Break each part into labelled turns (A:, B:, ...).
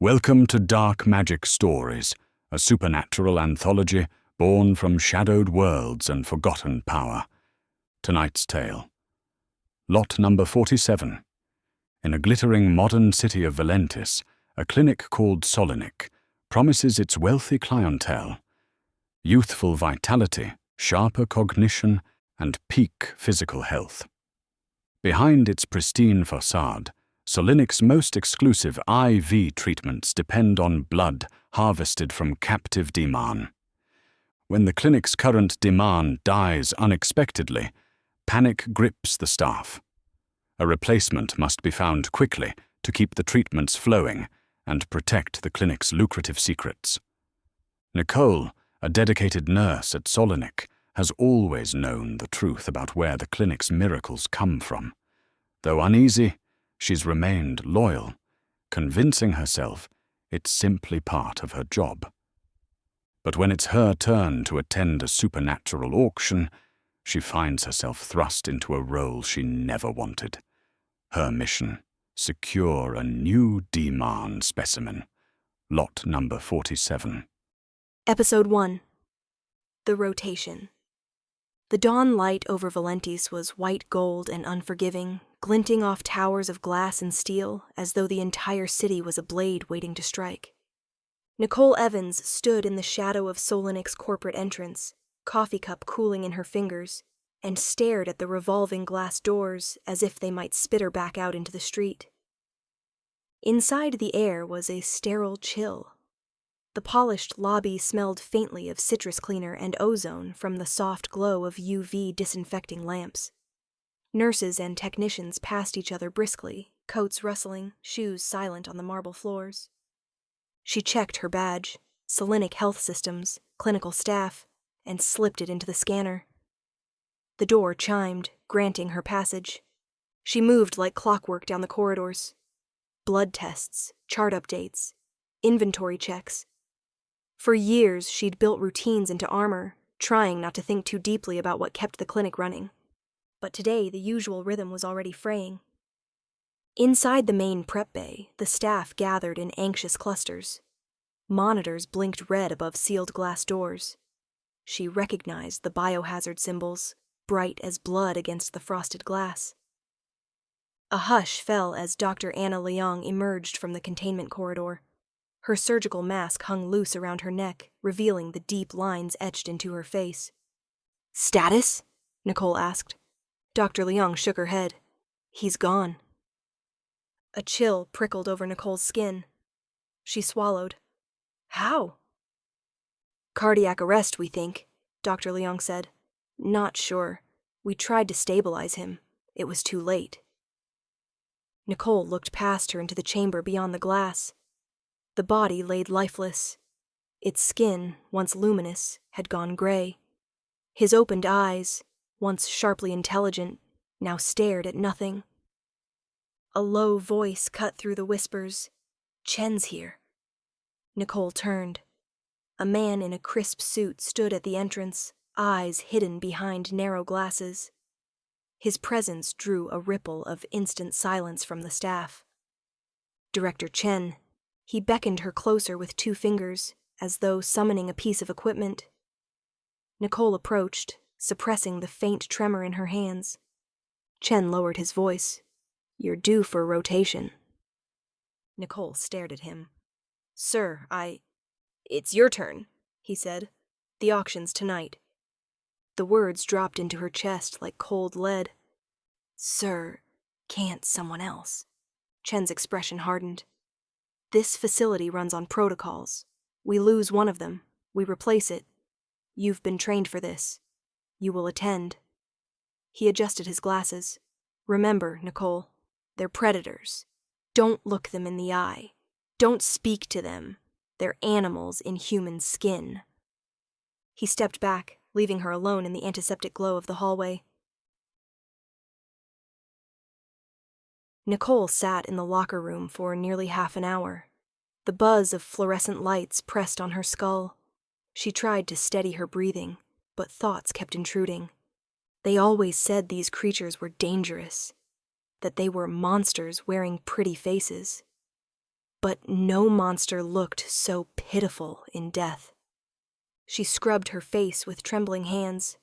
A: Welcome to Dark Magic Stories, a supernatural anthology born from shadowed worlds and forgotten power. Tonight's tale. Lot number 47. In a glittering modern city of Valentis, a clinic called Solynic promises its wealthy clientele youthful vitality, sharper cognition, and peak physical health. Behind its pristine facade, Solynic's most exclusive IV treatments depend on blood harvested from captive Deamhan. When the clinic's current Deamhan dies unexpectedly, panic grips the staff. A replacement must be found quickly to keep the treatments flowing and protect the clinic's lucrative secrets. Nicole, a dedicated nurse at Solynic, has always known the truth about where the clinic's miracles come from. Though uneasy, she's remained loyal, convincing herself it's simply part of her job. But when it's her turn to attend a supernatural auction, she finds herself thrust into a role she never wanted. Her mission: secure a new Deamhan specimen. Lot number 47.
B: Episode 1. The Rotation. The dawn light over Valentis was white gold and unforgiving, glinting off towers of glass and steel as though the entire city was a blade waiting to strike. Nicole Evans stood in the shadow of Solynic's corporate entrance, coffee cup cooling in her fingers, and stared at the revolving glass doors as if they might spit her back out into the street. Inside, the air was a sterile chill. The polished lobby smelled faintly of citrus cleaner and ozone from the soft glow of UV disinfecting lamps. Nurses and technicians passed each other briskly, coats rustling, shoes silent on the marble floors. She checked her badge, Solynic Health Systems, clinical staff, and slipped it into the scanner. The door chimed, granting her passage. She moved like clockwork down the corridors. Blood tests, chart updates, inventory checks. For years, she'd built routines into armor, trying not to think too deeply about what kept the clinic running. But today, the usual rhythm was already fraying. Inside the main prep bay, the staff gathered in anxious clusters. Monitors blinked red above sealed glass doors. She recognized the biohazard symbols, bright as blood against the frosted glass. A hush fell as Dr. Anna Leong emerged from the containment corridor. Her surgical mask hung loose around her neck, revealing the deep lines etched into her face. "Status?" Nicole asked. Dr. Leong shook her head. "He's gone." A chill prickled over Nicole's skin. She swallowed. "How?" "Cardiac arrest, we think," Dr. Leong said. "Not sure. We tried to stabilize him. It was too late." Nicole looked past her into the chamber beyond the glass. The body laid lifeless. Its skin, once luminous, had gone gray. His opened eyes, once sharply intelligent, now stared at nothing. A low voice cut through the whispers. "Chen's here." Nicole turned. A man in a crisp suit stood at the entrance, eyes hidden behind narrow glasses. His presence drew a ripple of instant silence from the staff. Director Chen. He beckoned her closer with 2 fingers, as though summoning a piece of equipment. Nicole approached, suppressing the faint tremor in her hands. Chen lowered his voice. "You're due for rotation." Nicole stared at him. "Sir, It's your turn," he said. "The auction's tonight." The words dropped into her chest like cold lead. "Sir, can't someone else?" Chen's expression hardened. "This facility runs on protocols. We lose one of them, we replace it. You've been trained for this. You will attend." He adjusted his glasses. "Remember, Nicole, they're predators. Don't look them in the eye. Don't speak to them. They're animals in human skin." He stepped back, leaving her alone in the antiseptic glow of the hallway. Nicole sat in the locker room for nearly half an hour. The buzz of fluorescent lights pressed on her skull. She tried to steady her breathing, but thoughts kept intruding. They always said these creatures were dangerous, that they were monsters wearing pretty faces. but no monster looked so pitiful in death. She scrubbed her face with trembling hands.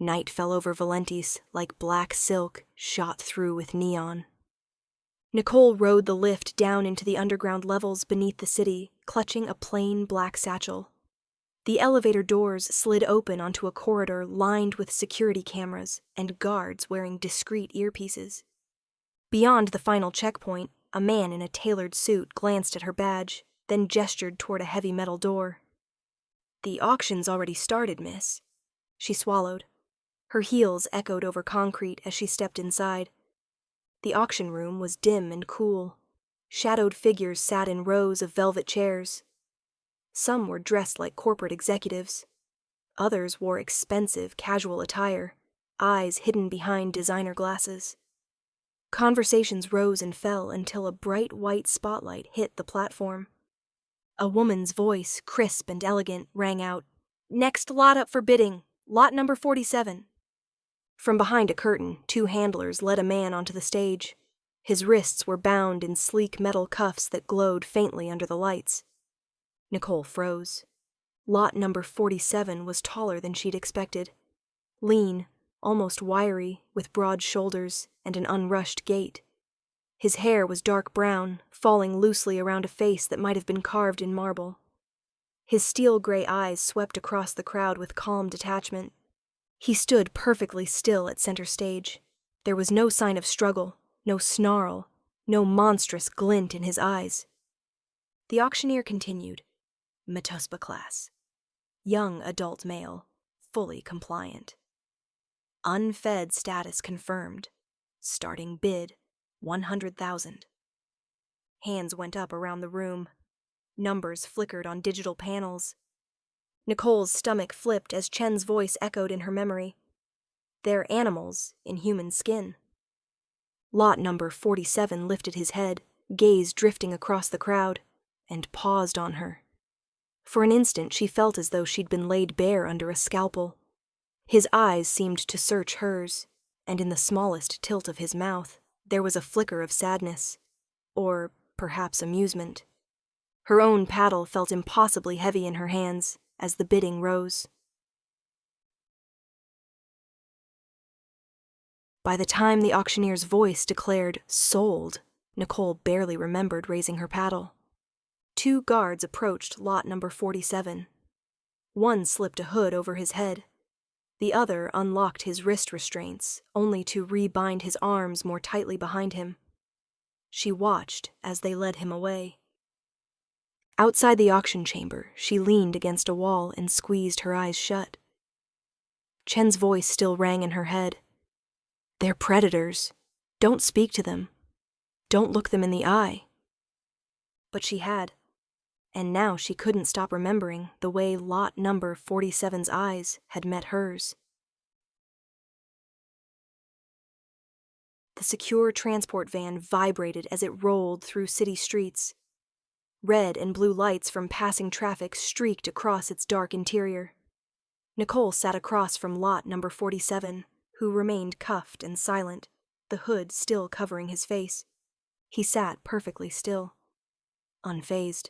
B: Night fell over Valentis like black silk shot through with neon. Nicole rode the lift down into the underground levels beneath the city, clutching a plain black satchel. The elevator doors slid open onto a corridor lined with security cameras and guards wearing discreet earpieces. Beyond the final checkpoint, a man in a tailored suit glanced at her badge, then gestured toward a heavy metal door. "The auction's already started, miss." She swallowed. Her heels echoed over concrete as she stepped inside. The auction room was dim and cool. Shadowed figures sat in rows of velvet chairs. Some were dressed like corporate executives. Others wore expensive, casual attire, eyes hidden behind designer glasses. Conversations rose and fell until a bright white spotlight hit the platform. A woman's voice, crisp and elegant, rang out, "Next lot up for bidding, lot number 47. From behind a curtain, 2 handlers led a man onto the stage. His wrists were bound in sleek metal cuffs that glowed faintly under the lights. Nicole froze. Lot number 47 was taller than she'd expected. Lean, almost wiry, with broad shoulders and an unrushed gait. His hair was dark brown, falling loosely around a face that might have been carved in marble. His steel-gray eyes swept across the crowd with calm detachment. He stood perfectly still at center stage. There was no sign of struggle, no snarl, no monstrous glint in his eyes. The auctioneer continued. Metospa class. Young adult male, fully compliant. Unfed status confirmed. Starting bid, 100,000. Hands went up around the room. Numbers flickered on digital panels. Nicole's stomach flipped as Chen's voice echoed in her memory. They're animals in human skin. Lot number 47 lifted his head, gaze drifting across the crowd, and paused on her. For an instant she felt as though she'd been laid bare under a scalpel. His eyes seemed to search hers, and in the smallest tilt of his mouth, there was a flicker of sadness, or perhaps amusement. Her own paddle felt impossibly heavy in her hands as the bidding rose. By the time the auctioneer's voice declared "sold," Nicole barely remembered raising her paddle. 2 guards approached lot number 47. One slipped a hood over his head. The other unlocked his wrist restraints, only to rebind his arms more tightly behind him. She watched as they led him away. Outside the auction chamber, she leaned against a wall and squeezed her eyes shut. Chen's voice still rang in her head. "They're predators. Don't speak to them. Don't look them in the eye." But she had. And now she couldn't stop remembering the way lot number 47's eyes had met hers. The secure transport van vibrated as it rolled through city streets. Red and blue lights from passing traffic streaked across its dark interior. Nicole sat across from lot number 47, who remained cuffed and silent, the hood still covering his face. He sat perfectly still, unfazed.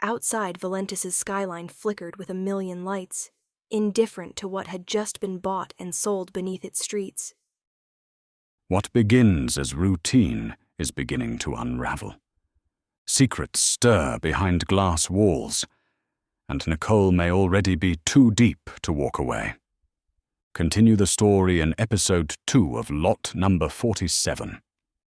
B: Outside, Valentis's skyline flickered with a million lights, indifferent to what had just been bought and sold beneath its streets.
A: What begins as routine is beginning to unravel. Secrets stir behind glass walls, and Nicole may already be too deep to walk away. Continue the story in episode 2 of lot number 47.